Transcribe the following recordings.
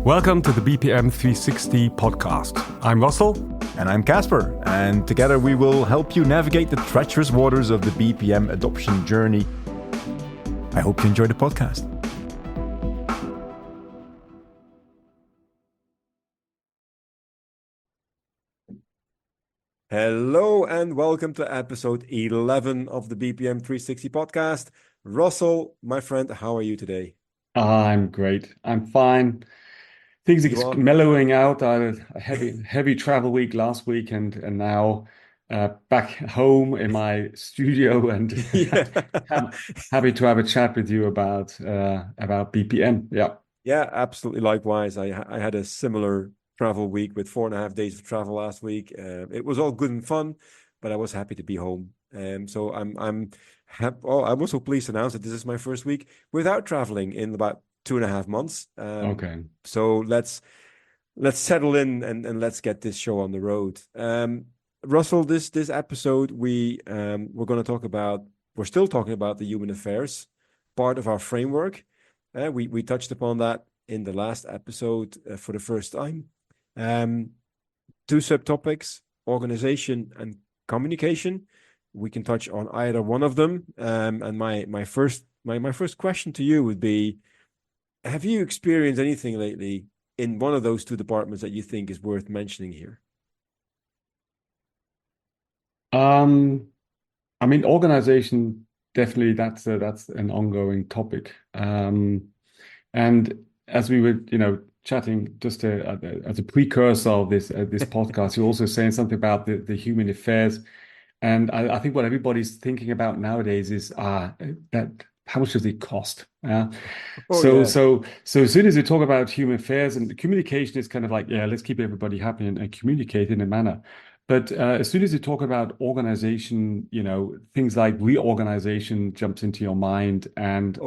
Welcome to the BPM 360 podcast. I'm Russell. And I'm Caspar. And together we will help you navigate the treacherous waters of the BPM adoption journey. I hope you enjoy the podcast. Hello and welcome to episode 11 of the BPM 360 podcast. Russell, my friend, how are you today? I'm great. I'm fine. Things are mellowing out. I had a heavy travel week last week and now back home in my studio and happy to have a chat with you about BPM. Yeah, absolutely. Likewise, I had a similar travel week with 4.5 days of travel last week. It was all good and fun, but I was happy to be home. So I'm also pleased to announce that this is my first week without traveling in about 2.5 months. Okay. So let's settle in and let's get this show on the road. Russell, this episode we're still talking about the human affairs part of our framework. We touched upon that in the last episode for the first time. 2 subtopics: organization and communication. We can touch on either one of them. And my first question to you would be: have you experienced anything lately in one of those 2 departments that you think is worth mentioning here? Organization, definitely that's an ongoing topic. And as we were, chatting just as a precursor of this podcast, you're also saying something about the human affairs. And I think what everybody's thinking about nowadays is that how much does it cost? So as soon as you talk about human affairs, and communication is kind of like, let's keep everybody happy and communicate in a manner. But as soon as you talk about organization, things like reorganization jumps into your mind. And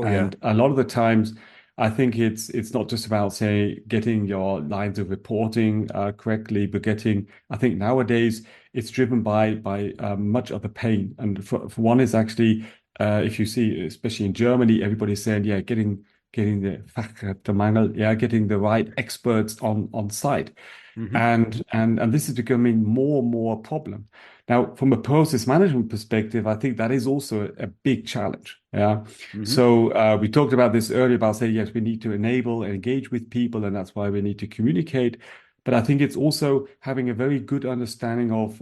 a lot of the times, I think it's not just about, say, getting your lines of reporting correctly, but I think nowadays it's driven by much of the pain. And for one is actually, if you see, especially in Germany, everybody's saying, getting the Fachkräftemangel, getting the right experts on site. Mm-hmm. And this is becoming more and more a problem. Now, from a process management perspective, I think that is also a big challenge. Mm-hmm. So we talked about this earlier about saying, yes, we need to enable and engage with people, and that's why we need to communicate. But I think it's also having a very good understanding of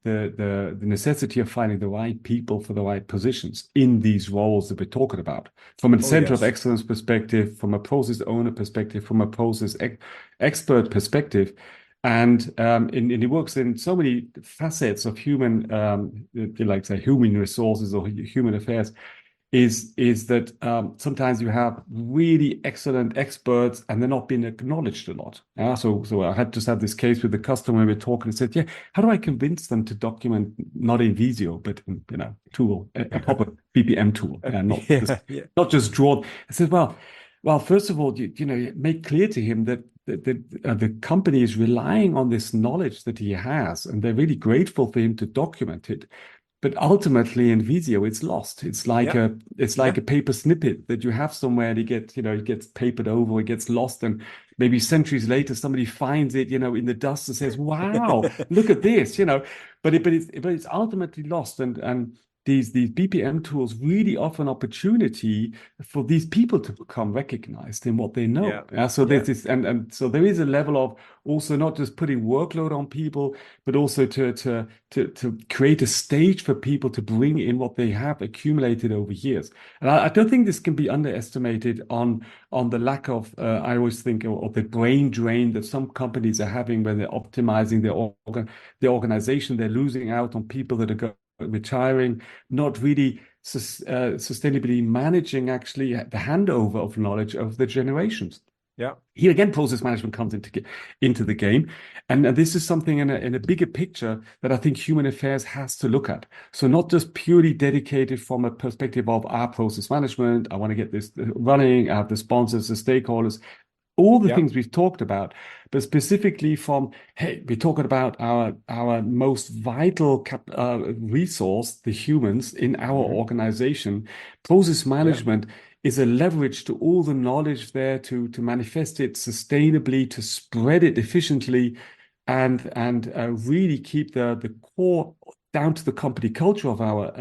the necessity of finding the right people for the right positions in these roles that we're talking about. From a center of excellence perspective, from a process owner perspective, from a process expert perspective. And it works in so many facets of human, human resources or human affairs, is that sometimes you have really excellent experts and they're not being acknowledged a lot. So I had just had this case with the customer when we were talking and said, how do I convince them to document not in Visio, but in tool, a proper BPM tool, and not just draw. I said, well, first of all, make clear to him that the company is relying on this knowledge that he has, and they're really grateful for him to document it. But ultimately, in Visio, it's lost. It's like a paper snippet that you have somewhere, and it gets papered over, it gets lost, and maybe centuries later, somebody finds it, in the dust and says, "Wow, look at this," But it's ultimately lost, and these BPM tools really offer an opportunity for these people to become recognized in what they know. So there's this, and so there is a level of also not just putting workload on people, but also to create a stage for people to bring in what they have accumulated over years. And I don't think this can be underestimated on the lack of, I always think, of the brain drain that some companies are having when they're optimizing their organization. They're losing out on people that are retiring, not really sustainably managing actually the handover of knowledge of the generations. Here again, process management comes into the game, and this is something in a bigger picture that I think human affairs has to look at. So not just purely dedicated from a perspective of our process management. I want to get this running. I have the sponsors, the stakeholders, all the things we've talked about, but specifically from, we're talking about our most vital resource, the humans in our organization. Process management is a leverage to all the knowledge there to manifest it sustainably, to spread it efficiently, and really keep the core down to the company culture of our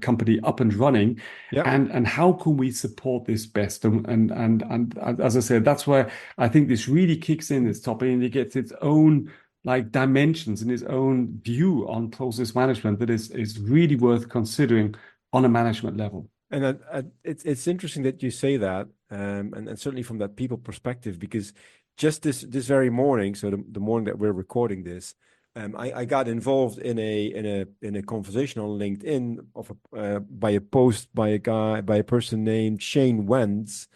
company up and running. Yep. And how can we support this best? And as I said, that's where I think this really kicks in, this topic, and it gets its own like dimensions and its own view on process management that is really worth considering on a management level. And it's interesting that you say that, and certainly from that people perspective, because just this very morning, so the morning that we're recording this, I got involved in a conversation on LinkedIn by a post by a person named Shane Wentz,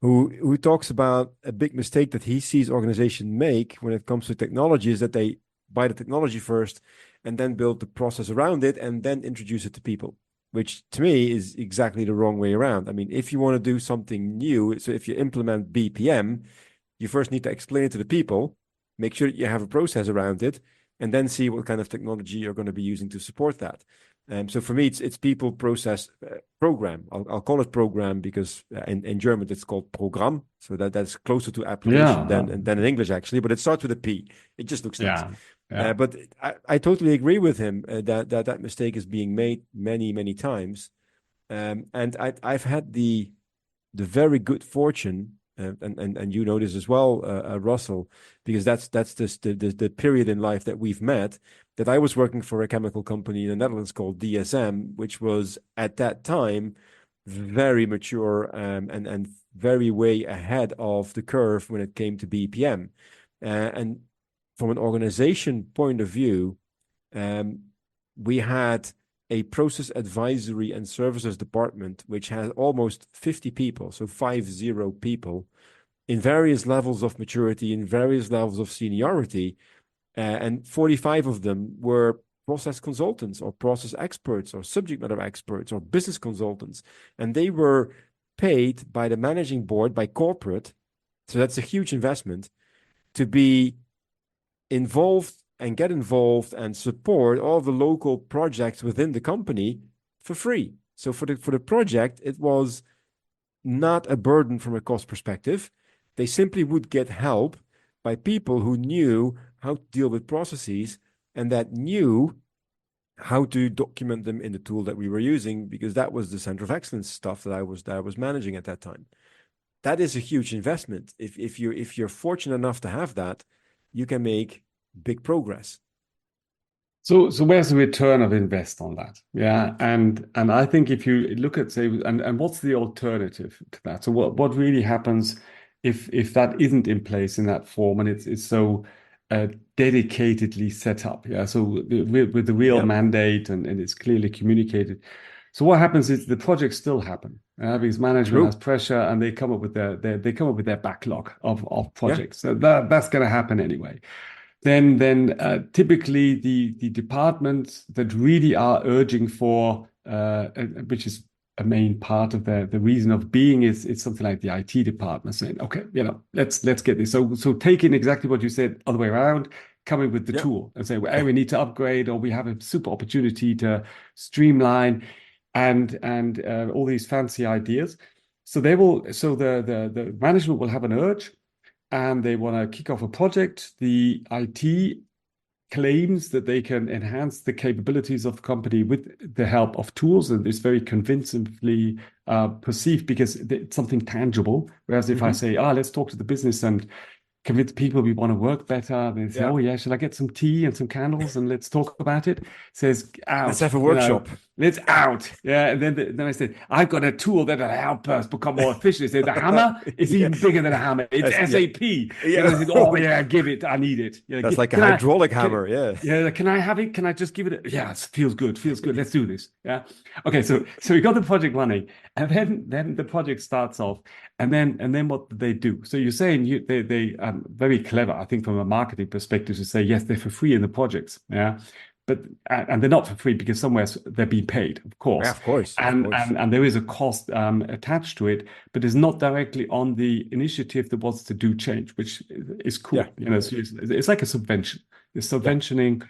who talks about a big mistake that he sees organizations make when it comes to technology, is that they buy the technology first and then build the process around it and then introduce it to people, which to me is exactly the wrong way around. I mean, if you want to do something new, so if you implement BPM, you first need to explain it to the people, make sure that you have a process around it, and then see what kind of technology you're going to be using to support that. So for me, it's people, process, program. I'll call it program because in German it's called Programm. So that's closer to application than in English actually, but it starts with a P. It just looks nice. Yeah. But I totally agree with him that mistake is being made many, many times. And I've had the very good fortune, and you know this as well, Russell, because that's the period in life that we've met, that I was working for a chemical company in the Netherlands called DSM, which was at that time very mature and very way ahead of the curve when it came to BPM. And from an organization point of view, we had a process advisory and services department, which had almost 50 people, so 50 people, in various levels of maturity, in various levels of seniority, and 45 of them were process consultants or process experts or subject matter experts or business consultants. And they were paid by the managing board, by corporate, so that's a huge investment, to be involved and get involved and support all the local projects within the company for free. So for the project, it was not a burden from a cost perspective. They simply would get help by people who knew how to deal with processes and that knew how to document them in the tool that we were using, because that was the center of excellence stuff that I was managing at that time. That is a huge investment. If you're fortunate enough to have that, you can make big progress. So where's the return of invest on that? Yeah, and I think if you look at, say, and what's the alternative to that? So what really happens if that isn't in place in that form and it's so dedicatedly set up? Yeah, so with the real mandate and it's clearly communicated. So what happens is the projects still happen because management has pressure and they come up with their backlog of projects. So that's going to happen anyway. Then typically the departments that really are urging for, which is a main part of the reason of being, is something like the IT department saying, okay, let's get this. So taking exactly what you said, other way around, coming with the tool and say, well, hey, we need to upgrade, or we have a super opportunity to streamline, and all these fancy ideas. So the management will have an urge, and they want to kick off a project. The IT claims that they can enhance the capabilities of the company with the help of tools, and it's very convincingly perceived because it's something tangible. Whereas if I say, let's talk to the business and convince people we want to work better, they say, oh yeah, should I get some tea and some candles and let's talk about it? Says, out. Let's have a workshop. Let's out. Yeah. And then I said, I've got a tool that'll help us become more efficient. They said, the hammer is even bigger than a hammer. It's SAP. Yeah. And I said, oh yeah, give it. I need it. That's like a hydraulic hammer. Yeah. Can I have it? Can I just give it? It feels good. Let's do this. Yeah. Okay. So we got the project running, and then the project starts off, and then what do they do? So you're saying they very clever, I think, from a marketing perspective, to say, yes, they're for free in the projects. Yeah. But and they're not for free because somewhere they're being paid, of course. Yeah, of course. And there is a cost attached to it, but it's not directly on the initiative that wants to do change, which is cool. Yeah. So it's like a subvention. It's subventioning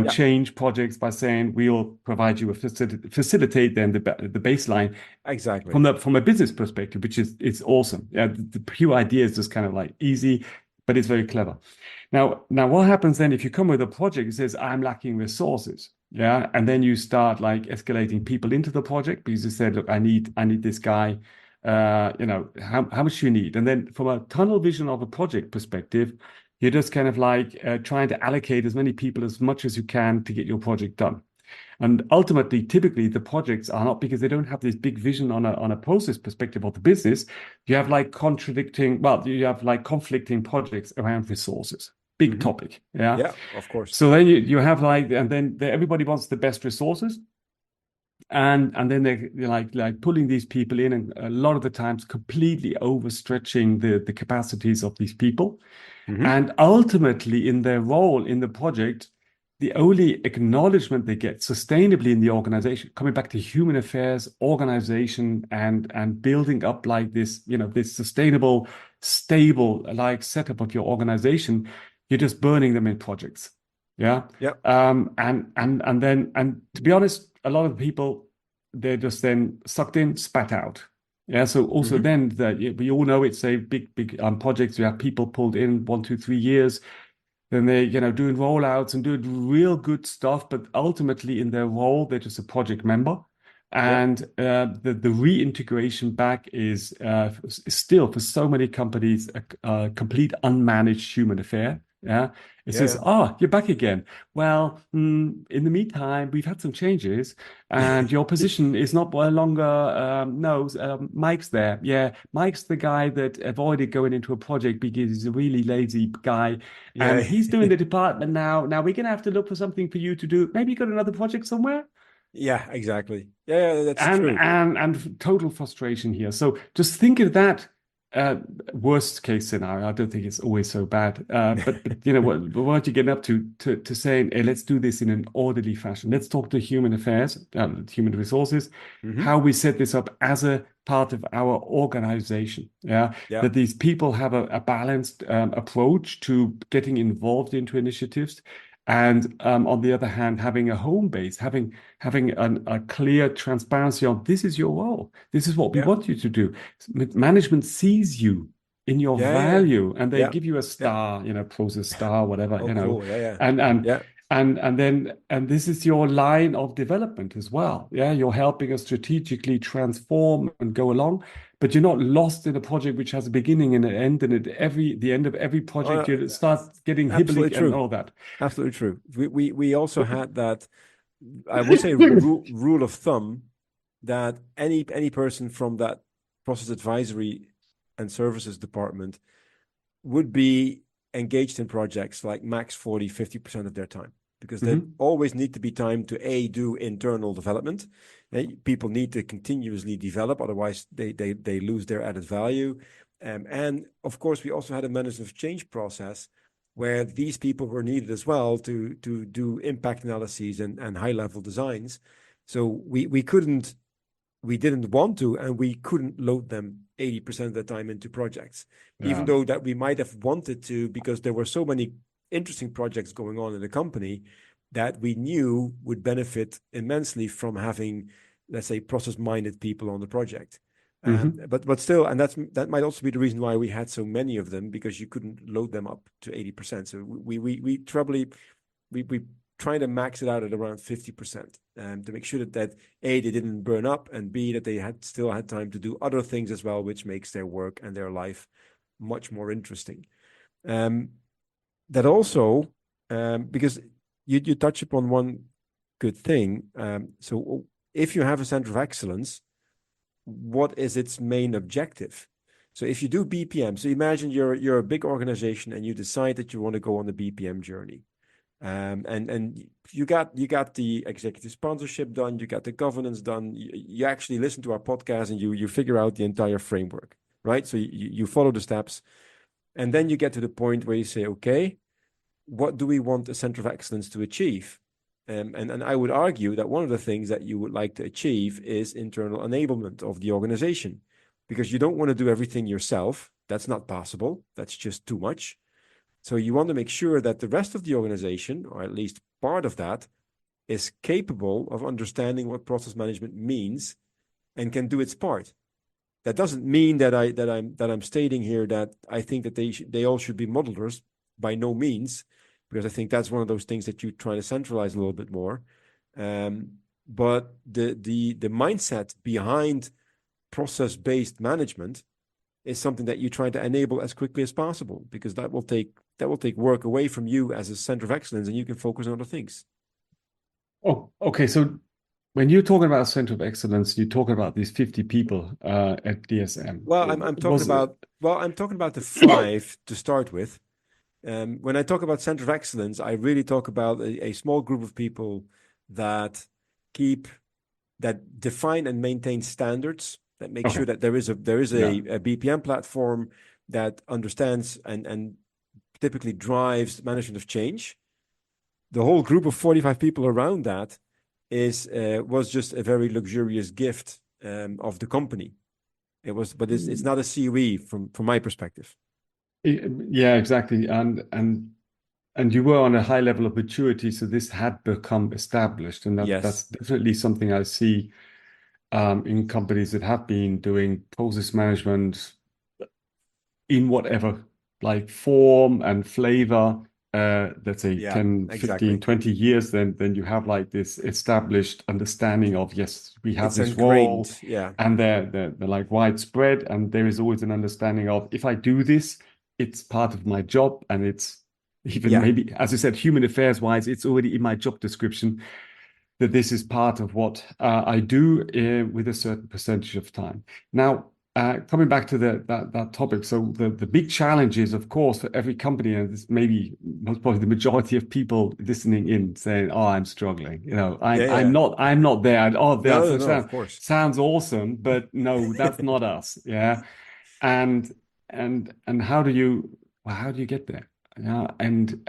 change projects by saying we'll provide you a facilitate then the baseline Exactly. from a business perspective, which is it's awesome. Yeah, the pure idea is just kind of like easy, but it's very clever. Now what happens then if you come with a project that says I'm lacking resources? Yeah, and then you start like escalating people into the project because you said, look, I need this guy. How much do you need? And then from a tunnel vision of a project perspective, you're just kind of like trying to allocate as many people as much as you can to get your project done. And ultimately, typically, the projects are not because they don't have this big vision on a process perspective of the business. You have like conflicting projects around resources. Big topic. Yeah. Yeah, of course. So then you have like, and then everybody wants the best resources. And then they're like pulling these people in, and a lot of the times completely overstretching the capacities of these people. And ultimately, in their role in the project, the only acknowledgement they get sustainably in the organization, coming back to human affairs, organization, and building up like this, this sustainable, stable like setup of your organization, you're just burning them in projects. Yeah. Yeah. And to be honest, a lot of people, they're just then sucked in, spat out. Yeah. So also then we all know it's a big projects. You have people pulled in 1, 2, 3 years. Then they're doing rollouts and doing real good stuff, but ultimately in their role they're just a project member. And the reintegration back is still for so many companies a complete unmanaged human affair. Yeah. It says, you're back again. Well, in the meantime, we've had some changes and your position is not longer, Mike's there. Yeah, Mike's the guy that avoided going into a project because he's a really lazy guy. Yeah. And he's doing the department now. Now we're going to have to look for something for you to do. Maybe you got another project somewhere? Yeah, exactly. Yeah, that's true. And total frustration here. So just think of that worst case scenario. I don't think it's always so bad. But what you're getting up to saying, hey, let's do this in an orderly fashion. Let's talk to human affairs, human resources, how we set this up as a part of our organization. Yeah. That these people have a balanced approach to getting involved into initiatives. And on the other hand, having a home base, having a clear transparency on this is your role. This is what we want you to do. Management sees you in your value, and they give you a star, process star, whatever, Cool. And this is your line of development as well. Yeah, you're helping us strategically transform and go along, but you're not lost in a project which has a beginning and an end, and at the end of every project you start getting hibbling and all that. Absolutely true. We also had that, I would say, rule of thumb that any person from that process advisory and services department would be engaged in projects like max 40-50% of their time, because they always need to be time to do internal development. People need to continuously develop, otherwise they lose their added value. And of course, we also had a management change process where these people were needed as well to do impact analyses and high level designs. So we didn't want to, and we couldn't load them 80% of the time into projects, even though that we might have wanted to, because there were so many interesting projects going on in the company that we knew would benefit immensely from having, let's say, process-minded people on the project. But still, and that might also be the reason why we had so many of them, because you couldn't load them up to 80%. So we try to max it out at around 50%, to make sure that A, they didn't burn up, and B, that they still had time to do other things as well, which makes their work and their life much more interesting. That also, because you touch upon one good thing. So if you have a center of excellence, what is its main objective? So if you do BPM, so imagine you're a big organization and you decide that you want to go on the BPM journey. And you got the executive sponsorship done, you got the governance done, you actually listen to our podcast and you figure out the entire framework, right? So you follow the steps, and then you get to the point where you say, okay, what do we want a center of excellence to achieve? And I would argue that one of the things that you would like to achieve is internal enablement of the organization, because you don't want to do everything yourself. That's not possible. That's just too much. So you want to make sure that the rest of the organization, or at least part of that, is capable of understanding what process management means and can do its part. That doesn't mean that I'm stating here that I think that they all should be modelers. By no means, because I think that's one of those things that you try to centralize a little bit more. But the mindset behind process-based management is something that you try to enable as quickly as possible, because that will take work away from you as a center of excellence, and you can focus on other things. Oh, okay. So when you're talking about center of excellence, you're talking about these 50 people at DSM. Well, I'm talking about the 5 to start with. When I talk about center of excellence, I really talk about a small group of people that define and maintain standards, that make sure that there is a BPM platform that understands and typically drives management of change. The whole group of 45 people around that was just a very luxurious gift of the company. But it's not a COE from my perspective. Yeah, exactly. And you were on a high level of maturity, so this had become established, and that's definitely something I see in companies that have been doing process management in whatever like form and flavor, let's say 10, 15, 20 years, then you have like this established understanding of, yes, we have this role, and they're like widespread, and there is always an understanding of, if I do this, it's part of my job, and it's even maybe, as you said, human affairs wise, it's already in my job description that this is part of what I do with a certain percentage of time. Now, coming back to that topic, so the big challenge is, of course, for every company, and this maybe most probably the majority of people listening in saying, "Oh, I'm struggling. I'm not there." And, of course, sounds awesome, but no, that's not us. Yeah, and how do you get there? Yeah, and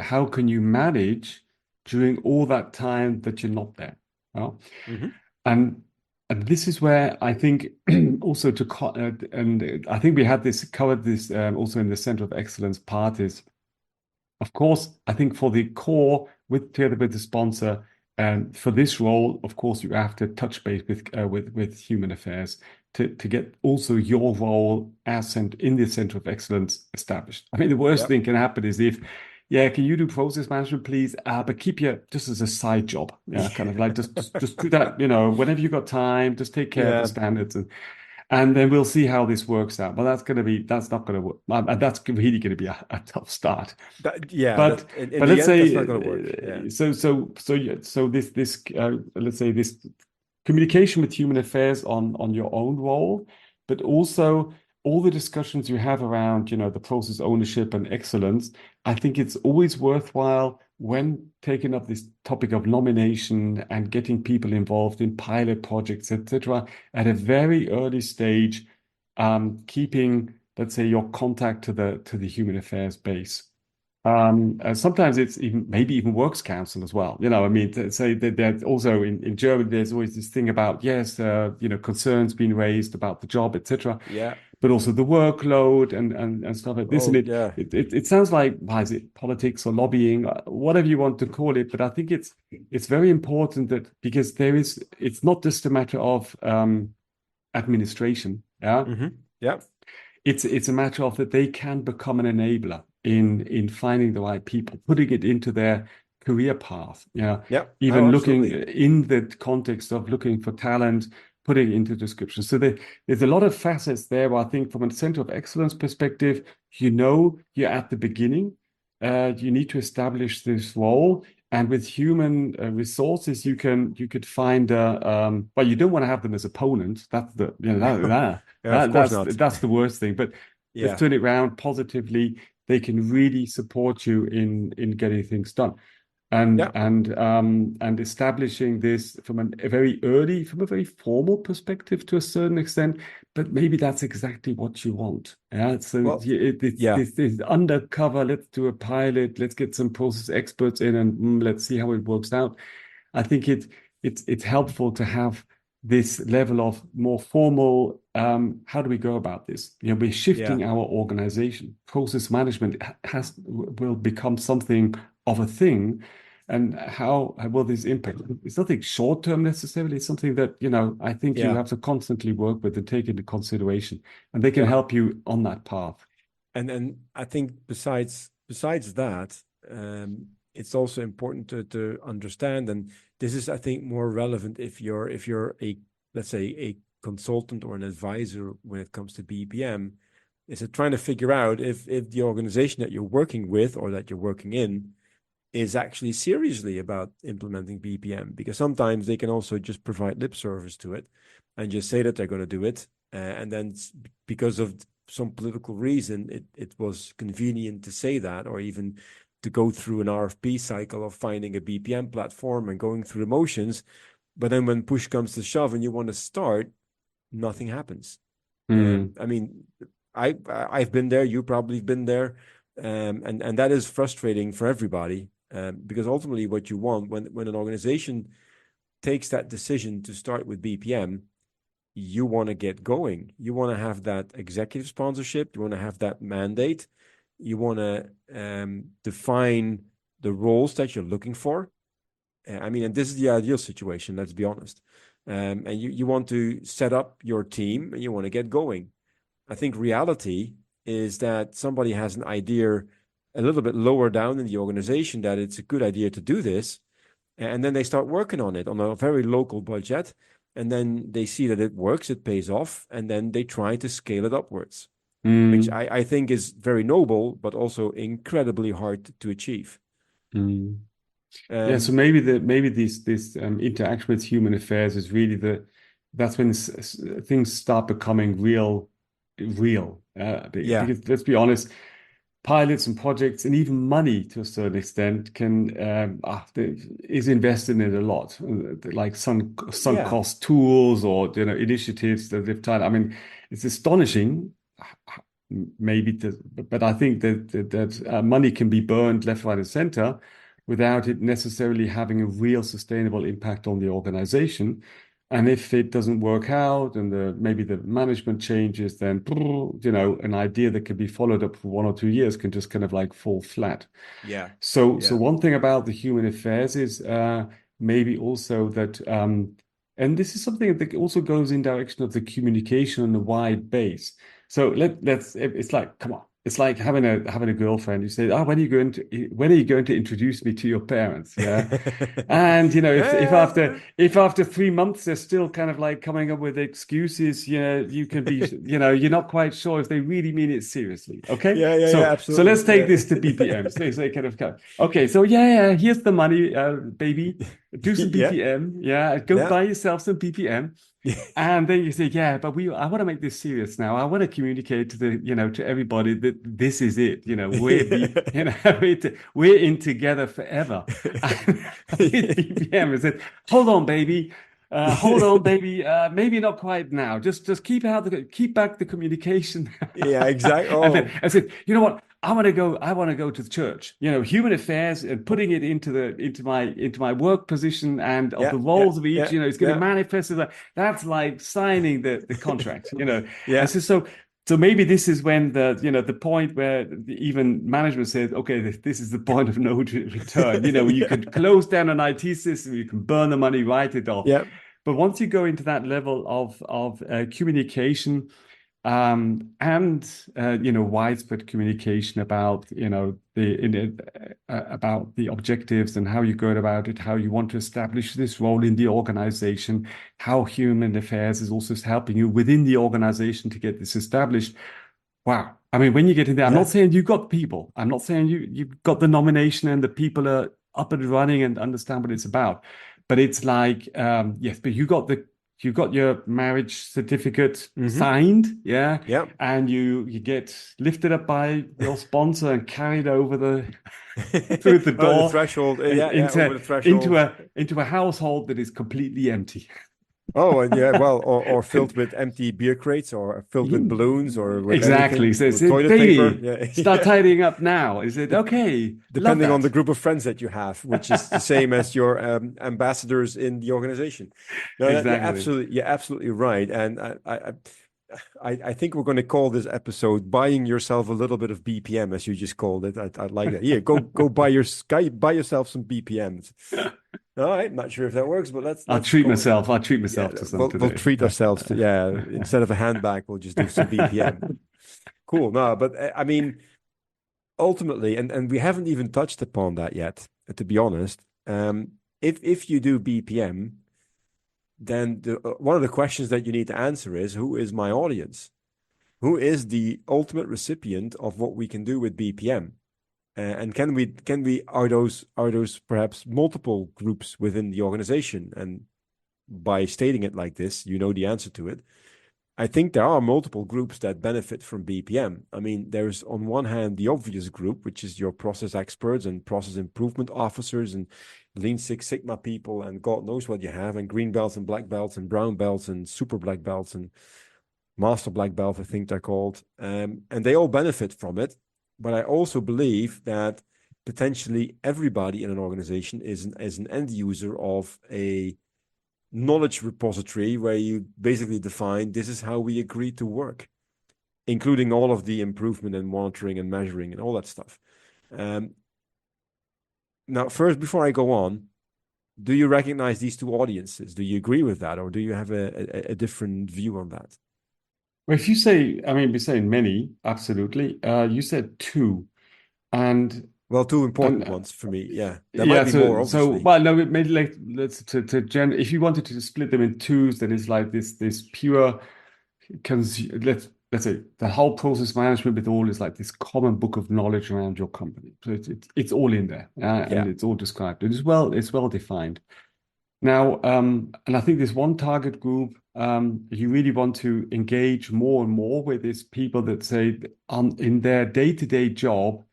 how can you manage during all that time that you're not there? Well, and this is where I think also and I think we had covered this also in the Center of Excellence part is, of course, I think for the core together with the sponsor, and for this role, of course, you have to touch base with human affairs to get also your role in the Center of Excellence established. I mean, the worst thing can happen is if, can you do process management, please? But keep just as a side job. Yeah, kind of like just do that, whenever you got time, just take care of the standards, and then we'll see how this works out. But that's not going to work. And that's really going to be a tough start. But let's say that's not going to work. Yeah. So this let's say this communication with human affairs on your own role, but also all the discussions you have around, the process ownership and excellence. I think it's always worthwhile when taking up this topic of nomination and getting people involved in pilot projects, etc., at a very early stage, keeping, let's say, your contact to the human affairs base. Sometimes it's maybe even works council as well. I mean, say that there's also in Germany, there's always this thing about, concerns being raised about the job, etc. Yeah. But also the workload and stuff like this. It sounds like, is it politics or lobbying, whatever you want to call it. But I think it's very important that, because it's not just a matter of administration. Yeah. Mm-hmm. Yeah. It's a matter of that they can become an enabler in finding the right people, putting it into their career path. Yeah. Even looking in the context of looking for talent, putting it into description. So there's a lot of facets there. Where I think from a Center of Excellence perspective, you're at the beginning. You need to establish this role. And with human resources, you could find, but you don't want to have them as opponents. That's the, that's the worst thing. But let's turn it around positively. They can really support you in getting things done, and establishing this from a very formal perspective to a certain extent. But maybe that's exactly what you want. Yeah. So it's undercover. Let's do a pilot. Let's get some process experts in, and let's see how it works out. I think it's helpful to have this level of more formal, how do we go about this? We're shifting our organization. Process management will become something of a thing. And how will this impact? It's nothing short-term necessarily. It's something that, I think you have to constantly work with and take into consideration. And they can help you on that path. And I think besides that, it's also important to understand, and this is, I think, more relevant if you're let's say a consultant or an advisor when it comes to BPM, is it trying to figure out if the organization that you're working with or that you're working in is actually seriously about implementing BPM, because sometimes they can also just provide lip service to it and just say that they're going to do it, and then because of some political reason, it was convenient to say that, or even to go through an RFP cycle of finding a BPM platform and going through the motions. But then when push comes to shove and you want to start, nothing happens. I mean, I've been there, you probably been there, and that is frustrating for everybody, because ultimately what you want when an organization takes that decision to start with BPM, you want to get going. You want to have that executive sponsorship. You want to have that mandate. You want to define the roles that you're looking for. I mean, and this is the ideal situation, let's be honest. And you want to set up your team and you want to get going. I think reality is that somebody has an idea a little bit lower down in the organization that it's a good idea to do this. And then they start working on it on a very local budget. And then they see that it works, it pays off, and then they try to scale it upwards, which I think is very noble, but also incredibly hard to achieve. So maybe this interaction with human affairs is really that's when things start becoming real. Because let's be honest, pilots and projects and even money to a certain extent is invested in it a lot, like sunk cost tools or initiatives that they've tried. I mean, it's astonishing, but I think that money can be burned left, right, and center without it necessarily having a real sustainable impact on the organization. And if it doesn't work out and maybe the management changes, then, an idea that could be followed up for 1 or 2 years can just kind of like fall flat. So one thing about the human affairs is maybe also that, and this is something that also goes in direction of the communication on a wide base. So it's like, come on. It's like having a girlfriend. You say, when are you going to introduce me to your parents? Yeah. And if after 3 months they're still kind of like coming up with excuses, you can be, you're not quite sure if they really mean it seriously. Okay. Absolutely. So let's take this to BPM. So they kind of okay. So here's the money, baby. Do some BPM. Go buy yourself some BPM. And then you say, but I want to make this serious now. I want to communicate to everybody that this is it. We're in together forever. BPM is it. Hold on, baby. Maybe not quite now. Just keep back the communication. Exactly. And then I said, you know what? I want to go to the church. Human affairs and putting it into my work position and of the roles of each. It's going to manifest as that's like signing the contract. So maybe this is when the point where even management says, okay, this is the point of no return. You could close down an IT system, you can burn the money, write it off. But once you go into that level of communication. And widespread communication about about the objectives and how you go about it, how you want to establish this role in the organization, how human affairs is also helping you within the organization to get this established. Wow. I mean, when you get in there, I'm not saying you've got people. I'm not saying you've got the nomination and the people are up and running and understand what it's about. But it's like, yes, but you got your marriage certificate signed, and you get lifted up by your sponsor and carried over through the door, the threshold, over the threshold, into a household that is completely empty. Oh, and yeah, well, or filled with empty beer crates, or filled with balloons, or with Exactly. anything, So with it's toilet paper. baby, Yeah, start yeah. tidying up now. Is it okay? Love Depending on the that. group of friends that you have, which is the same as your ambassadors in the organization. No, Exactly. you're absolutely right. And I think we're going to call this episode "Buying Yourself a Little Bit of BPM," as you just called it. I like that. Yeah, go buy yourself some BPMs. All right, not sure if that works, but let's go with that. I'll treat Yeah, myself to some we'll today. treat ourselves to, yeah. Instead of a handbag, we'll just do some BPM. Cool. No, but I mean, ultimately, and we haven't even touched upon that yet, to be honest. If you do BPM, then one of the questions that you need to answer is, who is my audience? Who is the ultimate recipient of what we can do with BPM? And are those perhaps multiple groups within the organization? And by stating it like this, you know the answer to it. I think there are multiple groups that benefit from BPM. I mean, there's on one hand the obvious group, which is your process experts and process improvement officers and Lean Six Sigma people, and God knows what you have, and green belts and black belts and brown belts and super black belts and master black belt, I think they're called. And they all benefit from it. But I also believe that potentially everybody in an organization is an end user of a knowledge repository where you basically define this is how we agree to work, including all of the improvement and monitoring and measuring and all that stuff. Now, first, before I go on, do you recognize these two audiences? Do you agree with that, or do you have a different view on that? Well, if you say, I mean, we're saying many, absolutely. You said two, and Well, two important ones for me. Yeah, there yeah. might be more, obviously. Well, no, maybe like let's to if you wanted to split them in twos, then it's like this pure let's say the whole process management with all is like this common book of knowledge around your company. So it's all in there, and Yeah. it's all described. It's well defined. Now, and I think this one target group, you really want to engage more and more with these people that say in their day-to-day job,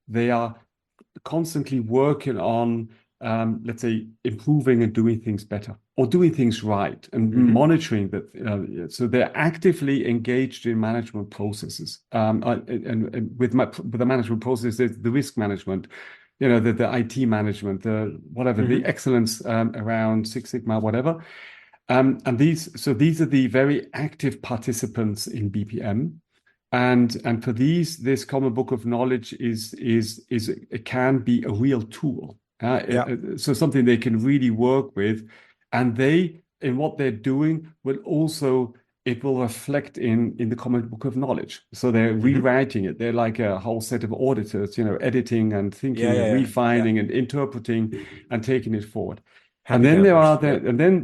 they are constantly working on, let's say, improving and doing things better or doing things right and monitoring that. So they're actively engaged in management processes. And with the management process, there's the risk management, the IT management, the excellence around Six Sigma, whatever. And these are the very active participants in BPM. And for this common book of knowledge is it can be a real tool. So something they can really work with, and they in what they're doing it will reflect in the common book of knowledge. So they're rewriting it. They're like a whole set of auditors, editing and thinking and refining and interpreting and taking it forward. And then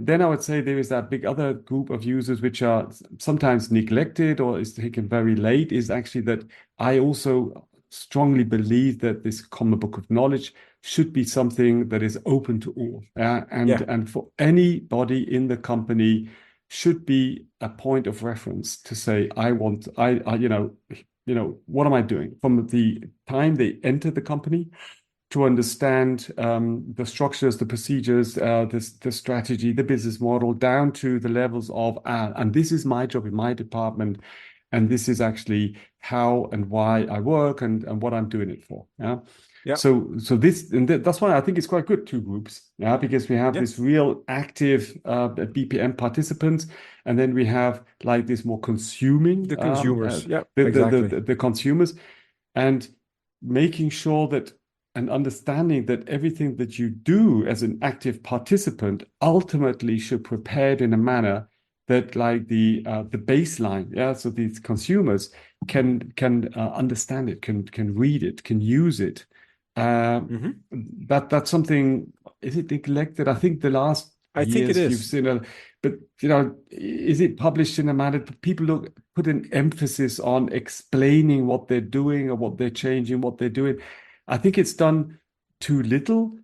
then I would say there is that big other group of users which are sometimes neglected or is taken very late, is actually that I also strongly believe that this common book of knowledge should be something that is open to all. And for anybody in the company should be a point of reference to say, what am I doing from the time they enter the company to understand the structures, the procedures, the strategy, the business model, down to the levels of, and this is my job in my department, and this is actually how and why I work and what I'm doing it for. So that's why I think it's quite good, two groups, because we have this real active BPM participants, and then we have like this more consuming the consumers, the consumers, and making sure that and understanding that everything that you do as an active participant ultimately should prepared in a manner that like the baseline, so these consumers can understand it, can read it, can use it. That's something. Is it neglected? I think the last I think it is. You've seen but is it published in a manner that people put an emphasis on explaining what they're doing or what they're changing, what they're doing? I think it's done too little.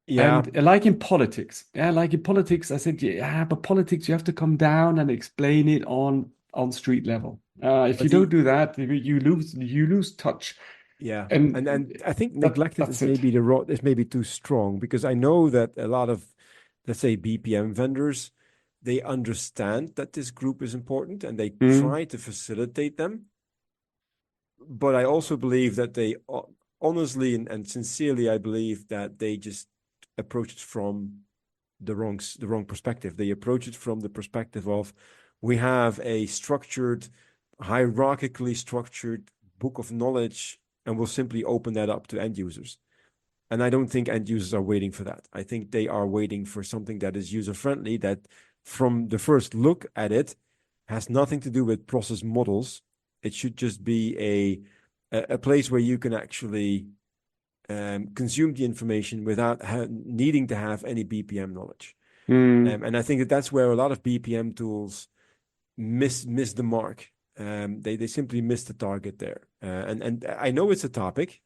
Yeah. And like in politics, I said, but politics, you have to come down and explain it on street level. If you don't do that, you lose touch. Yeah. And I think neglected is maybe too strong, because I know that a lot of, let's say, BPM vendors they understand that this group is important and they try to facilitate them. But I also believe that they honestly and sincerely, I believe that they just approach it from the wrong perspective. They approach it from the perspective of, we have a structured, hierarchically structured book of knowledge, and we'll simply open that up to end users. And I don't think end users are waiting for that. I think they are waiting for something that is user-friendly, that from the first look at it has nothing to do with process models. It should just be a place where you can actually consume the information without needing to have any BPM knowledge. And I think that's where a lot of BPM tools miss the mark. They simply miss the target there. And I know it's a topic.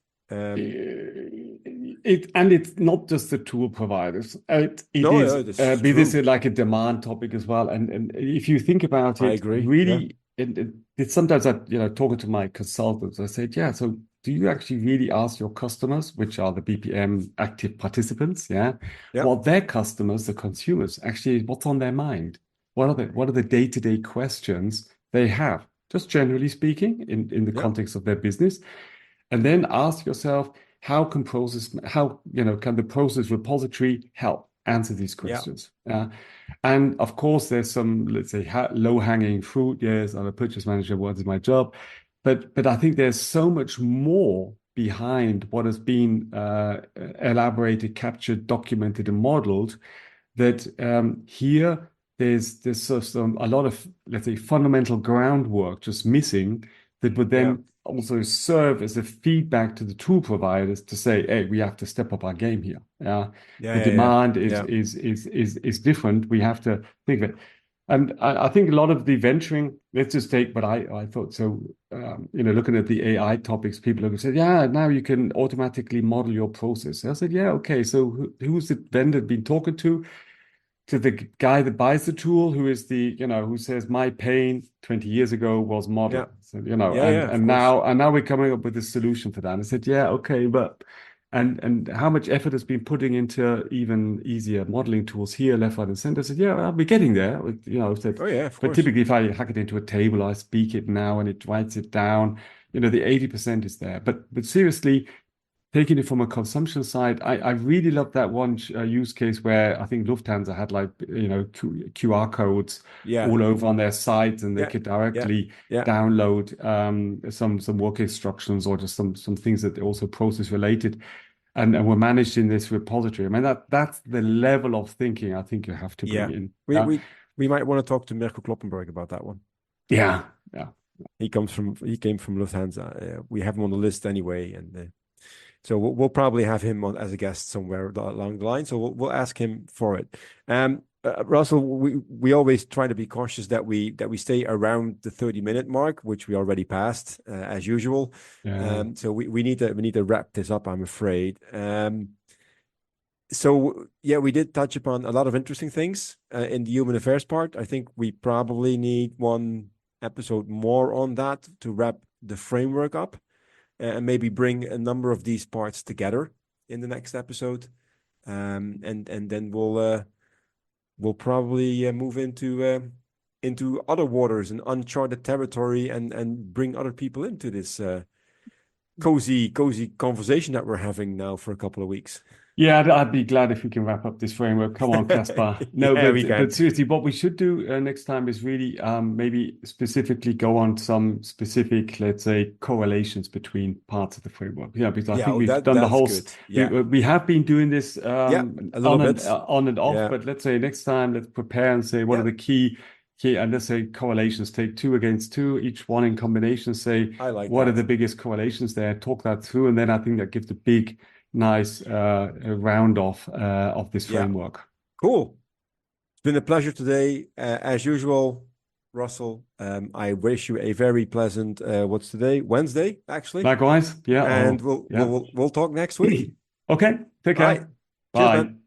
It's not just the tool providers. This is like a demand topic as well. And if you think about it, I agree. Really, it's sometimes talking to my consultants, I said, yeah, so do you actually really ask your customers, which are the BPM active participants, what their customers, the consumers, actually what's on their mind? What are the day-to-day questions they have, just generally speaking, in the context of their business? And then ask yourself, how can the process repository help answer these questions? And of course, there's some, let's say, low-hanging fruit. Yes, I'm a purchase manager. What is my job? But I think there's so much more behind what has been elaborated, captured, documented, and modeled that here there's a lot of, let's say, fundamental groundwork just missing that would then also serve as a feedback to the tool providers to say, hey, we have to step up our game here. The demand is different. We have to think of it. And I think a lot of the venturing, let's just take what I thought. So, looking at the AI topics, people have said, now you can automatically model your process. I said, okay. So who's the vendor been talking to? To the guy that buys the tool, who is who says my pain 20 years ago was modeled. So, and now we're coming up with a solution for that. And I said, okay, but and how much effort has been putting into even easier modeling tools here, left, right, and center? I said, I'll be getting there. I said, but typically if I hack it into a table, I speak it now and it writes it down. The 80% is there. But seriously, taking it from a consumption side, I really love that one use case where I think Lufthansa had QR codes all over on their site, and they could directly download some work instructions or just some things that are also process related, and were managed in this repository. I mean, that's the level of thinking I think you have to bring in. We might want to talk to Mirko Kloppenberg about that one. Yeah. He came from Lufthansa. We have him on the list anyway, and. So we'll probably have him on as a guest somewhere along the line. So we'll ask him for it. Russell, we always try to be cautious that we stay around the 30-minute mark, which we already passed as usual. So we need to wrap this up, I'm afraid. So we did touch upon a lot of interesting things in the human affairs part. I think we probably need one episode more on that to wrap the framework up. And maybe bring a number of these parts together in the next episode, and then we'll probably move into other waters and uncharted territory, and bring other people into this cozy conversation that we're having now for a couple of weeks. Yeah, I'd be glad if we can wrap up this framework. Come on, Caspar. No, but seriously, what we should do next time is really maybe specifically go on some specific, let's say, correlations between parts of the framework. Because I think we've done the whole. We have been doing this on and off, but let's say next time, let's prepare and say what are the key, and let's say correlations. Take 2 against 2, each one in combination. Say what are the biggest correlations there? Talk that through, and then I think that gives the big. Nice round off of this framework. Cool. It's been a pleasure today. As usual, Russell, I wish you a very pleasant, what's today? Wednesday, actually. Likewise. Yeah. And we'll talk next week. Okay. Take care. Bye. Cheers, man.